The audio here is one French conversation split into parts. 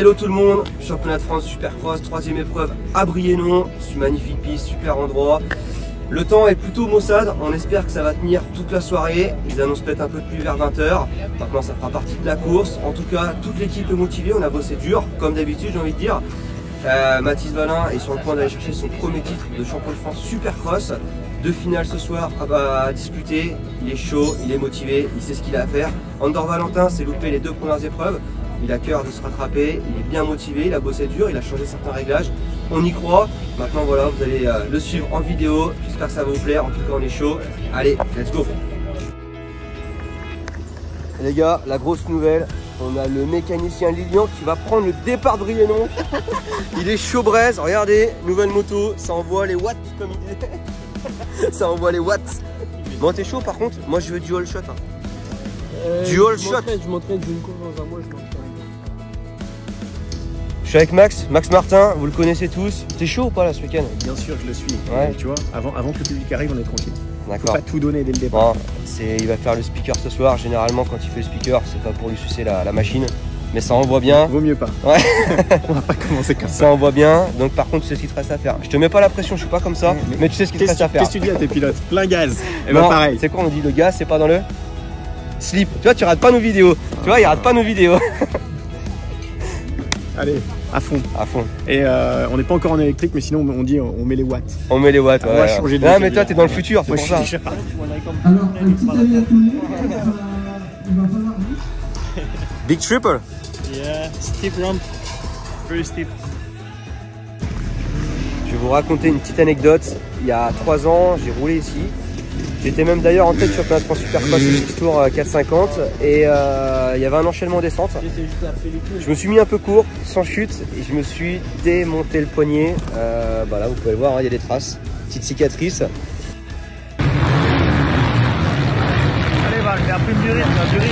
Hello tout le monde, championnat de France Supercross, 3e épreuve à Briennon, magnifique piste, super endroit. Le temps est plutôt maussade, on espère que ça va tenir toute la soirée. Ils annoncent peut-être un peu de pluie vers 20 h. Maintenant ça fera partie de la course. En tout cas, toute l'équipe est motivée, on a bossé dur, comme d'habitude j'ai envie de dire. Mathis Valin est sur le point d'aller chercher son premier titre de champion de France Supercross. 2 finales ce soir à disputer, il est chaud, il est motivé, il sait ce qu'il a à faire. Andor Valentin s'est loupé les 2 premières épreuves, il a cœur de se rattraper, il est bien motivé, il a bossé dur, il a changé certains réglages, on y croit. Maintenant voilà, vous allez le suivre en vidéo, j'espère que ça va vous plaire, en tout cas on est chaud. Allez, let's go. Les gars, la grosse nouvelle, on a le mécanicien Lilian qui va prendre le départ de Briennon. Il est chaud braise, regardez, nouvelle moto, ça envoie les watts comme il dit. Ça envoie les watts. Bon, t'es chaud par contre? Moi je veux du all shot. Hein. Du all shot. Je m'entraîne d'une course dans un mois, je m'entraîne. Je suis avec Max Martin, vous le connaissez tous. T'es chaud ou pas là ce week-end? Bien sûr que je le suis. Ouais. Tu vois, avant que le public arrive, on est tranquille. D'accord. Faut pas tout donner dès le départ. Bon, il va faire le speaker ce soir. Généralement quand il fait le speaker, c'est pas pour lui sucer la machine. Mais ça envoie bien. Vaut mieux pas. Ouais. On va pas commencer comme ça. Ça envoie bien. Donc par contre tu sais ce qu'il te reste à faire. Je te mets pas la pression, je suis pas comme ça. Mais tu sais ce qu'il te reste à faire. Qu'est-ce que tu dis à tes pilotes? Plein gaz. Et bah pareil. C'est quoi on dit, le gaz c'est pas dans le slip. Tu vois, tu rates pas nos vidéos. Tu vois, il rate pas nos vidéos. Allez, à fond. À fond. Et on n'est pas encore en électrique, mais sinon on dit on met les watts. On met les watts. On va changer de non mais toi t'es dans le futur, c'est moi, pour ça. Alors, un petit avis à tout le monde, il va falloir Big triple. Yeah, steep ramp, very steep. Je vais vous raconter une petite anecdote. Il y a 3 ans, j'ai roulé ici. J'étais même d'ailleurs en tête sur championnat de France Supercross Six Tour 450 et il y avait un enchaînement descente. Je me suis mis un peu court, sans chute, et je me suis démonté le poignet. Bah là, vous pouvez le voir, hein, il y a des traces, petite cicatrice.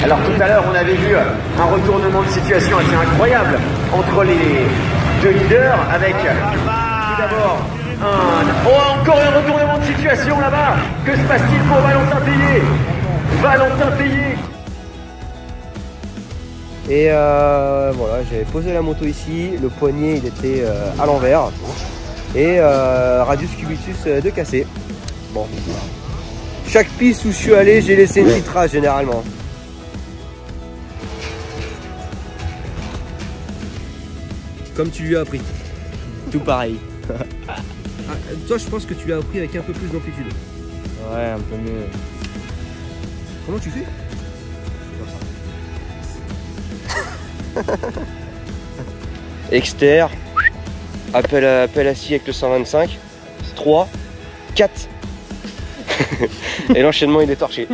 Alors tout à l'heure, on avait vu un retournement de situation assez incroyable entre les 2 leaders avec tout d'abord encore un retournement de situation là-bas. Que se passe-t-il pour Valentin Payet? Valentin Payet. Et voilà, j'avais posé la moto ici, le poignet il était à l'envers et radius cubitus de cassé. Bon, chaque piste où je suis allé, j'ai laissé une petite trace généralement. Comme tu lui as appris. Tout pareil. Toi, je pense que tu l'as appris avec un peu plus d'amplitude. Ouais, un peu mieux. Comment tu fais? Exter, appel à scie avec le 125, 3, 4. Et l'enchaînement il est torché.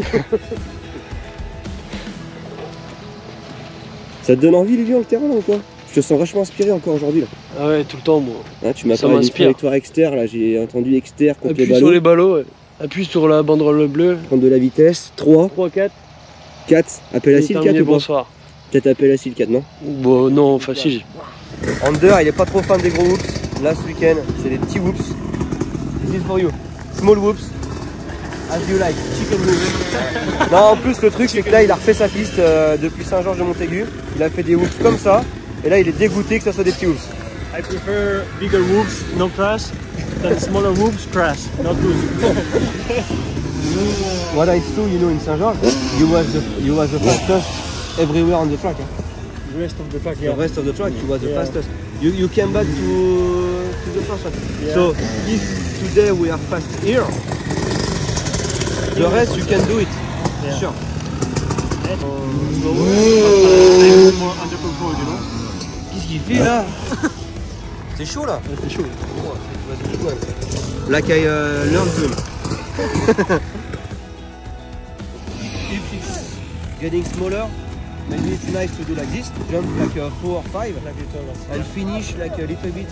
Ça te donne envie Lilian le terrain là ou quoi? Je te sens vachement inspiré encore aujourd'hui là. Ah ouais, tout le temps moi. Hein, tu m'as parlé d'une trajectoire Exter là, j'ai entendu Exter contre les Appuie ballots. sur les ballots, ouais. Appuie sur la banderole bleue. Prendre de la vitesse, 3, 4. 4, appel à scie le 4 ou pas? Bonsoir. Peut-être appel à scie le 4 non? Bon non, facile. Under il est pas trop fan des gros whoops. Là ce week-end c'est des petits whoops. This is for you. Small whoops. As you like. Chicken whoops. Non en plus le truc c'est que là il a refait sa piste depuis Saint-Georges-de-Montaigu. Il a fait des whoops comme ça. Et là il est dégoûté que ça soit des petits whoops. I prefer bigger whoops, no crash, than smaller whoops, crash, not good. What I saw, you know, in Saint-Georges, you was the fastest everywhere on the track. Huh? The rest of the track, The yeah. rest of the track, you was the fastest. You came back to the first one. Yeah. So if today we are fast here, the rest you can do it. Yeah. Sure. Slower, but I'm more under control, you know. Qu'est-ce qu'il fait là? C'est chaud là. C'est chaud. Like I learned to. If it's getting smaller, maybe it's nice to do like this, jump like 4 or 5, and finish like a little bit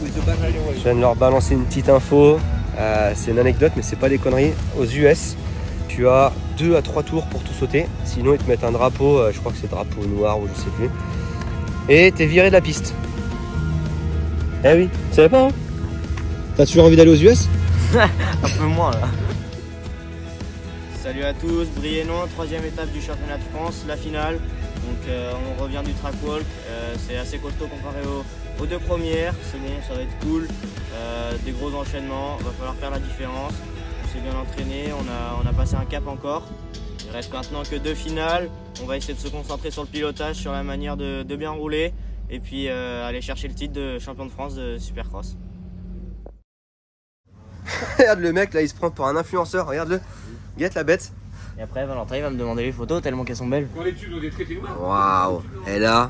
with the back. Je viens de leur balancer une petite info, c'est une anecdote mais c'est pas des conneries. Aux US, tu as 2 à 3 tours pour tout sauter, sinon ils te mettent un drapeau, je crois que c'est drapeau noir ou je sais plus, et t'es viré de la piste. Eh oui, tu savais pas hein? T'as toujours envie d'aller aux US? Un peu moins là. Salut à tous, Briennon, 3e étape du championnat de France, la finale. Donc on revient du track walk, c'est assez costaud comparé aux deux premières, c'est bon, ça va être cool, des gros enchaînements, va falloir faire la différence. On s'est bien entraîné, on a passé un cap encore. Il reste maintenant que 2 finales, on va essayer de se concentrer sur le pilotage, sur la manière de bien rouler et puis aller chercher le titre de champion de France de Supercross. Regarde le mec là, il se prend pour un influenceur, regarde-le, guette la bête. Et après Valentin il va me demander les photos tellement qu'elles sont belles. Waouh, et là.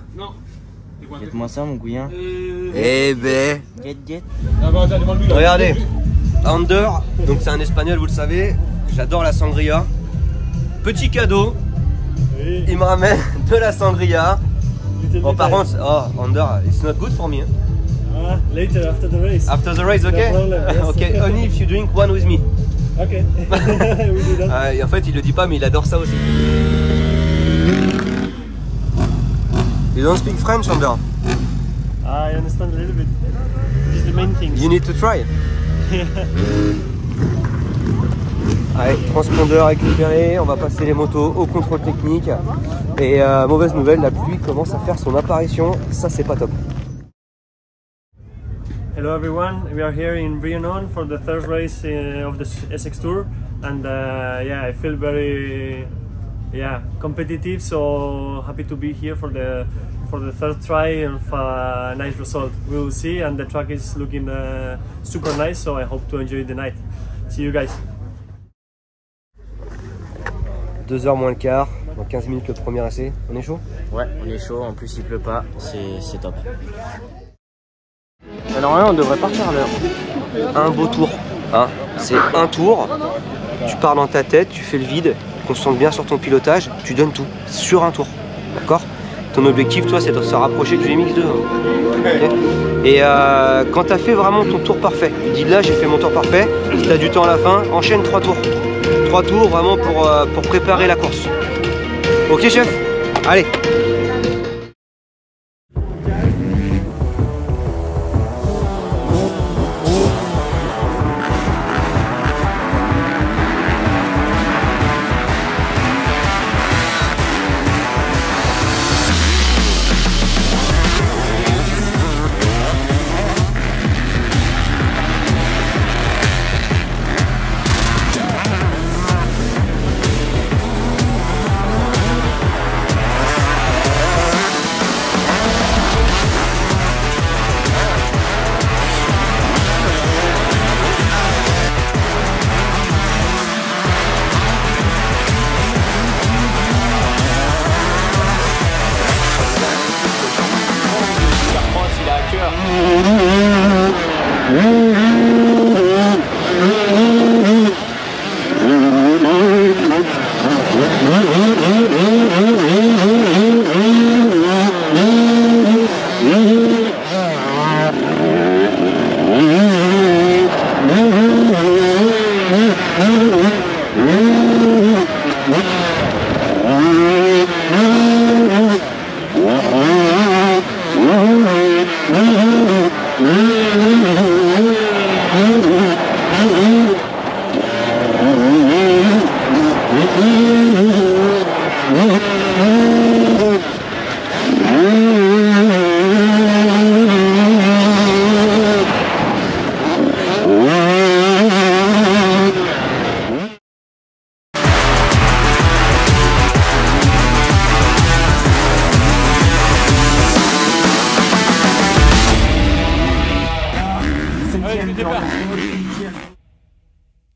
Jette-moi ça mon couillin. Eh ben. Get. Regardez, Ander, donc c'est un espagnol, vous le savez, j'adore la sangria. Petit cadeau, il me ramène de la sangria. Bon, par contre, oh, Ander, it's not good for me. Hein? Later, after the race. After the race, okay? No problem, yes. Okay, only if you drink one with me. Okay, we do that. Et en fait, il le dit pas, mais il adore ça aussi. You don't speak French, Ander? I understand a little bit. This is the main thing. You need to try. Allez, transpondeur récupéré, on va passer les motos au contrôle technique. Et mauvaise nouvelle, la pluie commence à faire son apparition, ça c'est pas top. Hello everyone, we are here in Brionne for the third race of the Essex Tour, and yeah, I feel very competitive, so happy to be here for the third try of a nice result. We will see, and the track is looking super nice, so I hope to enjoy the night. See you guys. 2h moins le quart, dans 15 minutes le premier essai, on est chaud? Ouais, on est chaud, en plus il pleut pas, c'est top. Alors là, on devrait partir à l'heure. Un beau tour, hein. C'est un tour, tu pars dans ta tête, tu fais le vide, concentre bien sur ton pilotage, tu donnes tout, sur un tour, d'accord? Ton objectif, toi, c'est de se rapprocher du MX2. Hein. Okay. Et quand tu as fait vraiment ton tour parfait, tu dis là, j'ai fait mon tour parfait, si tu as du temps à la fin, enchaîne 3 tours. 3 tours vraiment pour préparer la course. Ok, chef? Allez!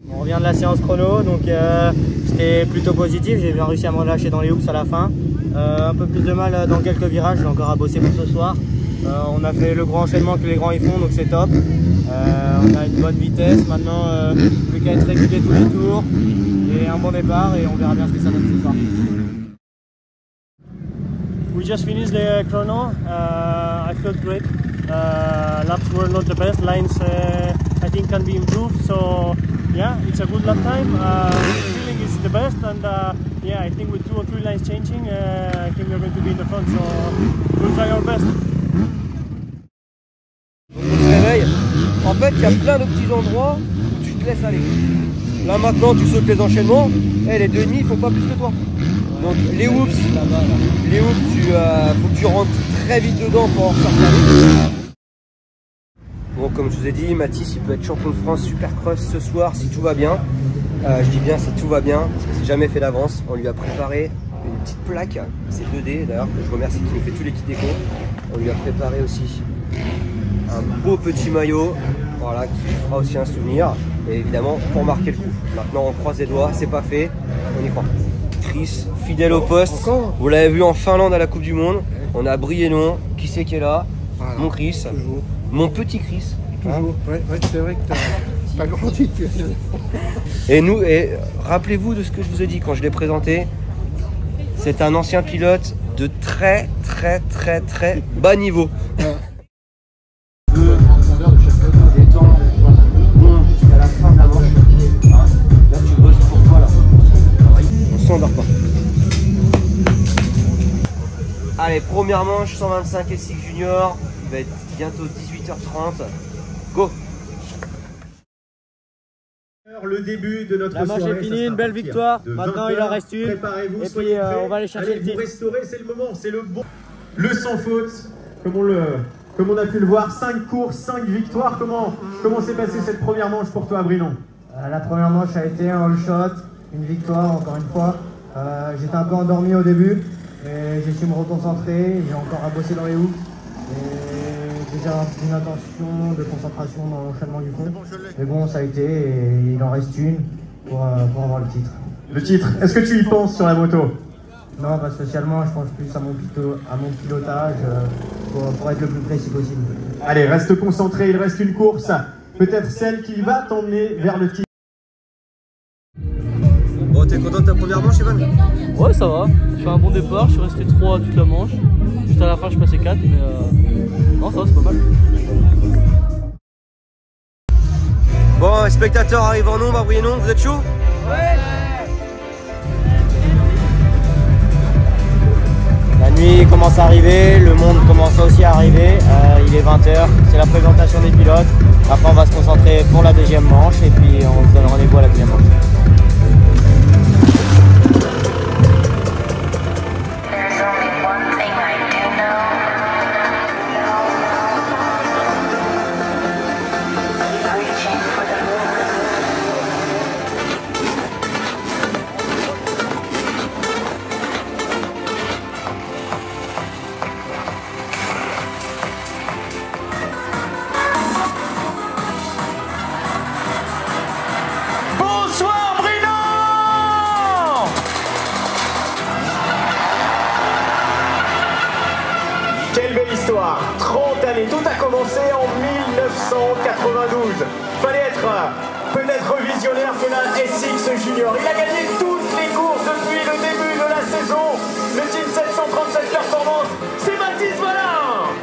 On revient de la séance chrono, donc c'était plutôt positif, j'ai bien réussi à me relâcher dans les hoops à la fin. Un peu plus de mal dans quelques virages, j'ai encore à bosser pour ce soir. On a fait le gros enchaînement que les grands y font, donc c'est top. On a une bonne vitesse, maintenant plus qu'à être régulier tous les tours. Et un bon départ et on verra bien ce que ça donne ce soir. We just finished the chrono. I felt great. Laps were not the best. Lines I think can be improved. So yeah, it's a good lap time. Feeling is the best, and yeah, I think with 2 or 3 lines changing, I think we're going to be in the front. So we'll try our best. Donc on se réveille. En fait, il y a plein de petits endroits où tu te laisses aller. Là maintenant tu sautes les enchaînements, et les 2,5 ils font pas plus que toi. Donc les whoops, faut que tu rentres très vite dedans pour en sortir vite. Bon, comme je vous ai dit, Mathis il peut être champion de France Supercross ce soir si tout va bien. Je dis bien si tout va bien, parce que c'est jamais fait d'avance. On lui a préparé une petite plaque, c'est 2D d'ailleurs, que je remercie qui nous fait tous les kits déco. On lui a préparé aussi un beau petit maillot, voilà, qui fera aussi un souvenir. Et évidemment pour marquer le coup. Maintenant on croise les doigts, c'est pas fait, on y croit. Chris, fidèle au poste, vous l'avez vu en Finlande à la Coupe du Monde. On a Briennon, qui c'est qui est là? Voilà. Mon Chris, toujours. Mon petit Chris. Toujours, ouais, c'est vrai que t'as grandi. Et rappelez-vous de ce que je vous ai dit quand je l'ai présenté. C'est un ancien pilote de très bas niveau. Jusqu'à la fin de la manche. Là tu bosses pour toi là. On s'endort pas. Allez, première manche, 125 SX Junior. Il va être bientôt 18h30. Go! Le début de notre la manche soirée, est finie, une belle victoire. Maintenant il en reste une. Et puis on va aller chercher le titre. Vous restaurer, c'est le moment, c'est le bon. Le sans faute, comme on a pu le voir, 5 courses, 5 victoires. Comment s'est passée cette première manche pour toi, Brinon? La première manche a été un all shot, une victoire encore une fois. J'étais un peu endormi au début, mais j'ai su me reconcentrer. J'ai encore à bosser dans les hooks. Et déjà une attention de concentration dans l'enchaînement du fond. Mais bon, ça a été et il en reste une pour avoir le titre. Le titre, est-ce que tu y penses sur la moto? Non, pas spécialement, je pense plus à mon pilotage pour être le plus précis possible. Allez, reste concentré, il reste une course, peut-être celle qui va t'emmener vers le titre. Bon, t'es content de ta première manche, Evan? Ouais, ça va, je fais un bon départ, je suis resté 3 toute la manche. Juste à la fin, je passais 4, mais non, ça va, c'est pas mal. Bon, les spectateurs arrivent en nombre à Briennon, vous êtes chaud? Ouais! La nuit commence à arriver, le monde commence aussi à arriver, il est 20h, c'est la présentation des pilotes. Après on va se concentrer pour la deuxième manche et puis on se donne rendez-vous à la deuxième manche. Quelle belle histoire, 30 années, tout a commencé en 1992. Fallait être peut-être visionnaire que la SX Junior. Il a gagné toutes les courses depuis le début de la saison. Le Team 737 Performance, c'est Mathis Valin.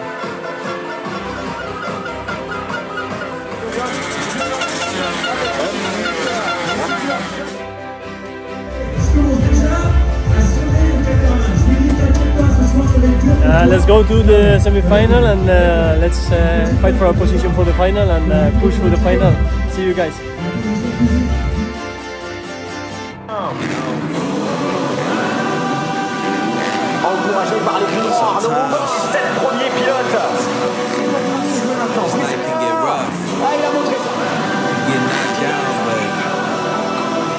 Let's go to the semi-final and let's fight for a position for the final and push for the final. See you guys. Encouragé par les pilotes, Arnaud Montbon, 7 premiers pilotes. Ah, il a montré ça.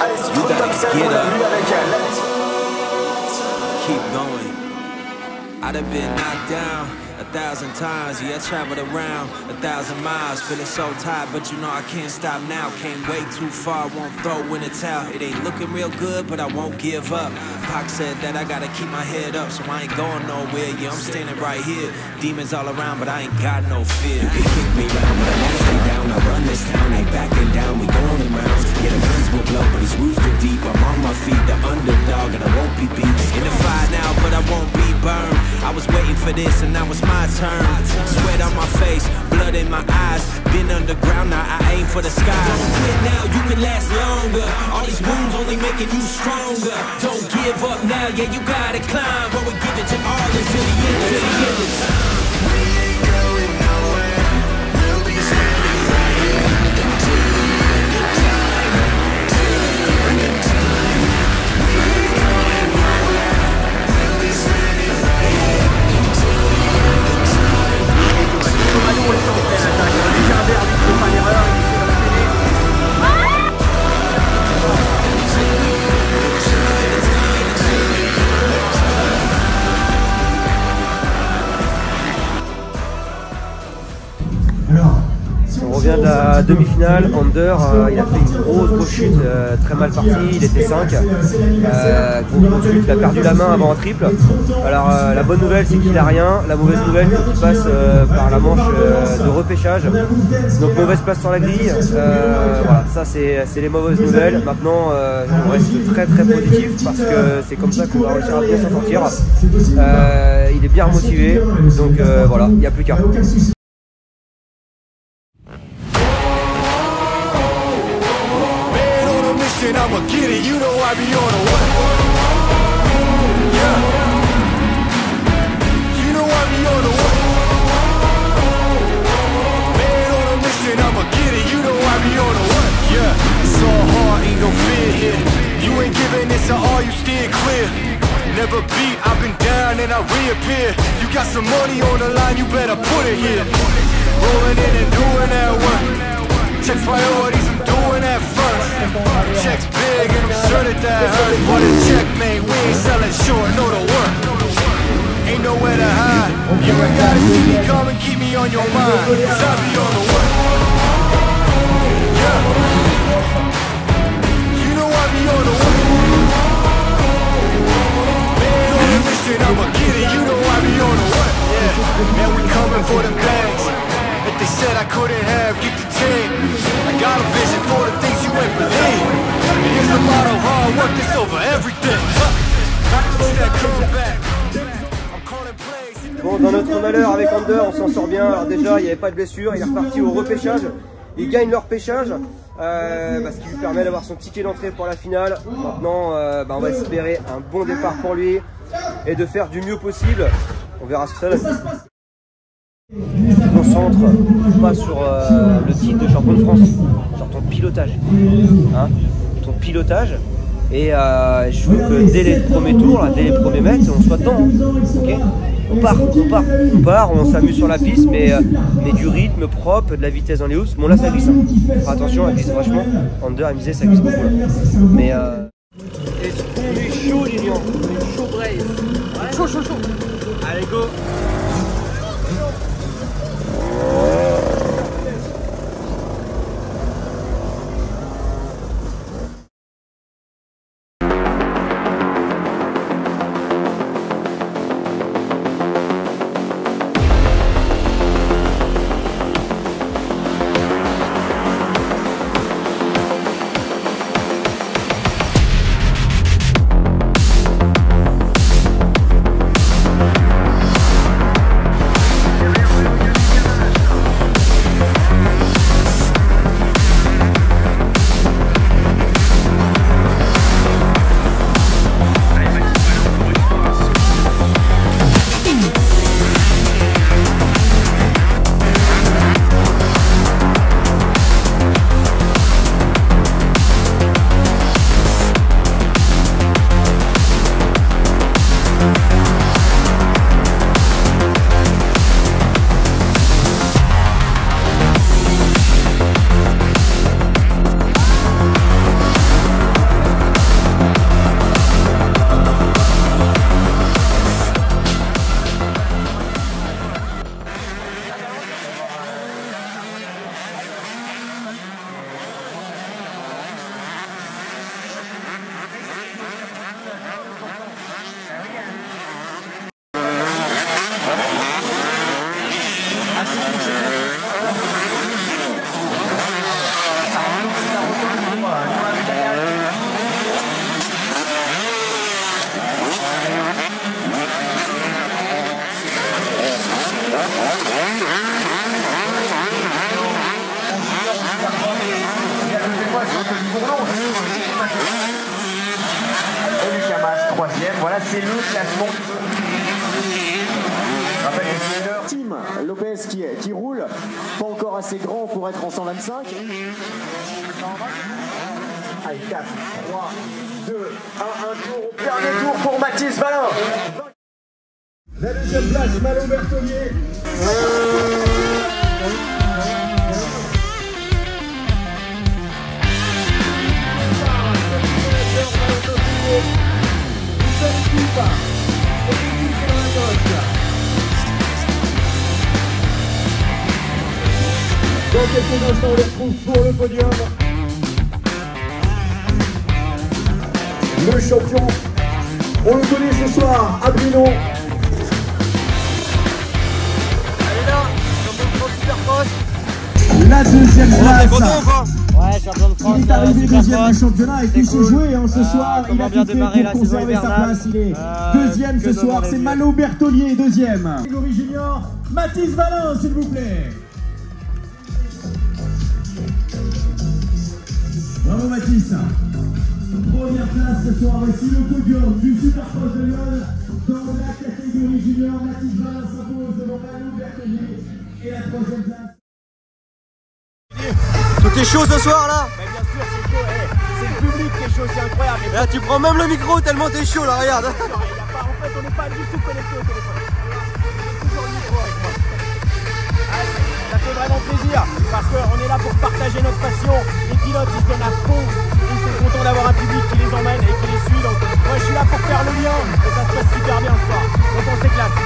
Allez, si tu top 7, on l'a vu avec elle. Keep going. I'd have been knocked down 1,000 times, yeah, I traveled around 1,000 miles, feeling so tired, but you know I can't stop now, came way too far, won't throw in the towel, it ain't looking real good, but I won't give up. Pac said that I gotta keep my head up, so I ain't going nowhere, yeah, I'm standing right here, demons all around, but I ain't got no fear. You can kick me round, but I won't stay down, I run this town, ain't backing down, we going in rounds, yeah, the guns will blow, but these roofs too deep, I'm on my feet, the underdog, and I won't be beat, in the fire now, but I won't be burned, I was waiting for this, and now it's my turn, sweat on my face, blood in my eyes, been underground, now I aim for the sky. Don't quit now, you can last longer, all these wounds only making you stronger, don't give up now, yeah, you gotta climb, but we give it your all until the end, till the end of time. We ain't going nowhere, we'll be standing right here until the end of time, till On revient de la demi-finale, Under, il a fait une grosse chute, très mal parti, il était 5. Grosse chute, il a perdu la main avant un triple. Alors la bonne nouvelle c'est qu'il n'a rien, la mauvaise nouvelle c'est qu'il passe par la manche de repêchage. Donc mauvaise place sur la grille, voilà, ça c'est les mauvaises nouvelles. Maintenant on reste très positif parce que c'est comme ça qu'on va réussir à bien s'en sortir. Il est bien remotivé, donc voilà, il n'y a plus qu'à. I'ma get it, you know I be on a what? Yeah. You know I be on a what? Man on a mission, I'ma get it, you know I be on a what? Yeah, it's all hard, ain't no fear here. You ain't giving this at all, you steer clear. Never beat, I've been down and I reappear. You got some money on the line, you better put it here. Rolling in and doing that work. Check priorities, I'm doing that first. Check's big and I'm certain that hurts. But it's checkmate, we ain't selling short, know the work. Ain't nowhere to hide. You ain't gotta see me come and keep me on your mind. Cause I be on the work. Yeah. You know I be on the work. Man on a mission, I'ma get it. You know I be on the work. Yeah. Man, we coming for the bags. If they said I couldn't have, get the team. I got a vision for the things you ain't believe. And here's the motto, hard work is over everything. It's that comeback. I'm calling plays. Bon, dans notre malheur avec Under, on s'en sort bien. Alors déjà, il n'y avait pas de blessure, il est reparti au repêchage. Il gagne le repêchage, ce qui lui permet d'avoir son ticket d'entrée pour la finale. Maintenant, on va espérer un bon départ pour lui et de faire du mieux possible. On verra ce que ça donne. On se concentre pas sur le titre de champion de France, sur ton pilotage, hein, ton pilotage. Et je veux que dès les premiers tours, là, dès les premiers mètres, on soit dedans. Hein, okay, on part, on s'amuse sur la piste, mais du rythme propre, de la vitesse dans les hoops. Bon là ça glisse. Hein. Faire attention, elle glisse vachement. Under, elle misait, ça glisse beaucoup. Là. Mais est-ce qu'on est chaud, Lilian? On est chaud, Brave. Chaud. Allez, go. Voilà, c'est le classement. Tim Lopez qui roule, pas encore assez grand pour être en 125. Allez, 4, 3, 2, 1, un tour. Dernier tour pour Mathis Valin. La deuxième place, Malo Bertollier. Dans quelques instants, on les retrouve pour le podium. Le champion, on le connaît ce soir, à Brinon. Allez là, champion de France Supercross. La deuxième place. Ouais, champion de France. Il est arrivé deuxième du championnat et puis se jouer ce soir. Il a bien tout fait démarré pour la saison conserver sa hivernale. place. Il est deuxième ce soir. C'est Malo Bertolier, deuxième. Catégorie junior, Mathis Valin, s'il vous plaît. Bravo Mathis. Première place ce soir. Voici le podium du Supercross de Lyon. Dans la catégorie junior, Mathis Valin s'impose devant Malo Bertolier. Et la troisième place. Tout est chaud ce soir là. Mais bien sûr, c'est chaud, c'est le public qui est chaud, c'est incroyable. Et là tu prends même le micro tellement t'es chaud là, regarde. En fait, on n'est pas du tout connecté au téléphone. J'ai toujours le micro avec moi. Ça fait vraiment plaisir parce qu'on est là pour partager notre passion. Les pilotes ils se donnent à fond, ils sont contents d'avoir un public qui les emmène et qui les suit. Donc moi je suis là pour faire le lien et ça se passe super bien ce soir. Donc on s'éclate.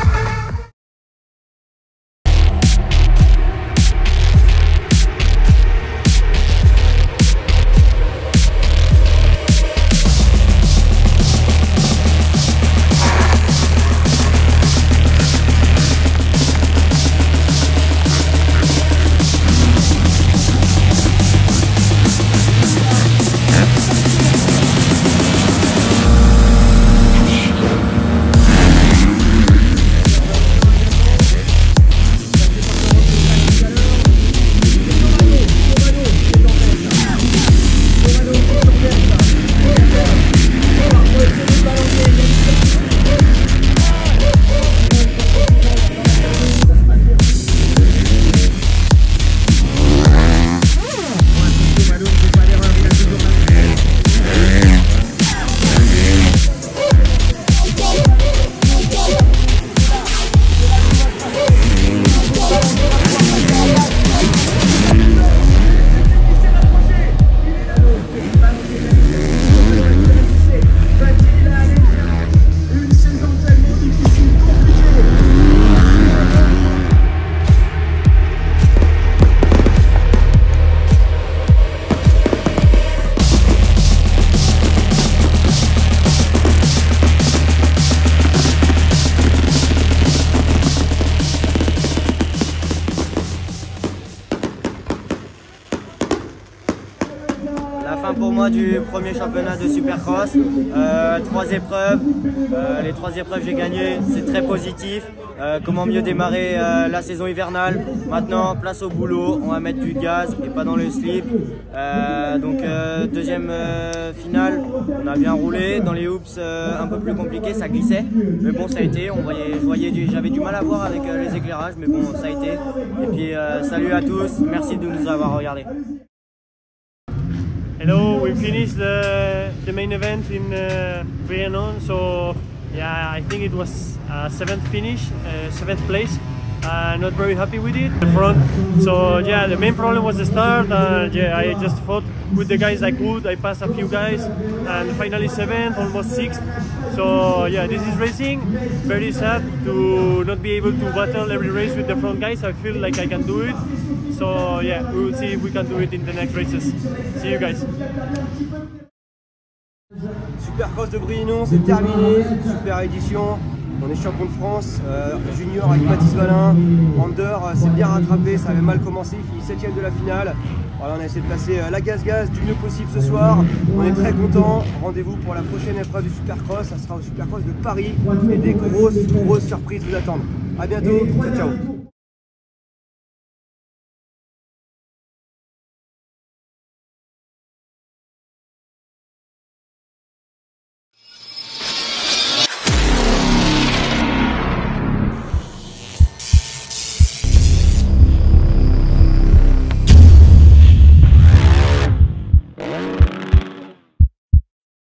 La fin pour moi du premier championnat de Supercross, 3 épreuves, les 3 épreuves j'ai gagné, c'est très positif. Comment mieux démarrer la saison hivernale? Maintenant place au boulot, on va mettre du gaz et pas dans le slip. Donc deuxième finale, on a bien roulé, dans les hoops un peu plus compliqué, ça glissait, mais bon ça a été, j'avais du mal à voir avec les éclairages, mais bon ça a été. Et puis salut à tous, merci de nous avoir regardés. Hello, we finished the main event in Briannon, so yeah, I think it was 7th finish, 7th place. Not very happy with it, the front. So yeah, the main problem was the start. Yeah, I just fought with the guys I could. I passed a few guys, and finally 7th, almost 6th. So yeah, this is racing. Very sad to not be able to battle every race with the front guys. I feel like I can do it. So yeah, we will see if we can do it in the next races. See you guys. Supercross de Brinon, c'est terminé. Super édition. On est champion de France, junior avec Mathis Valin. Under s'est bien rattrapé, ça avait mal commencé, il finit 7ème de la finale. Voilà, on a essayé de placer la gaz du mieux possible ce soir. On est très contents. Rendez-vous pour la prochaine épreuve du Supercross, ça sera au Supercross de Paris. Et des grosses surprises vous attendent. A bientôt, ciao ciao.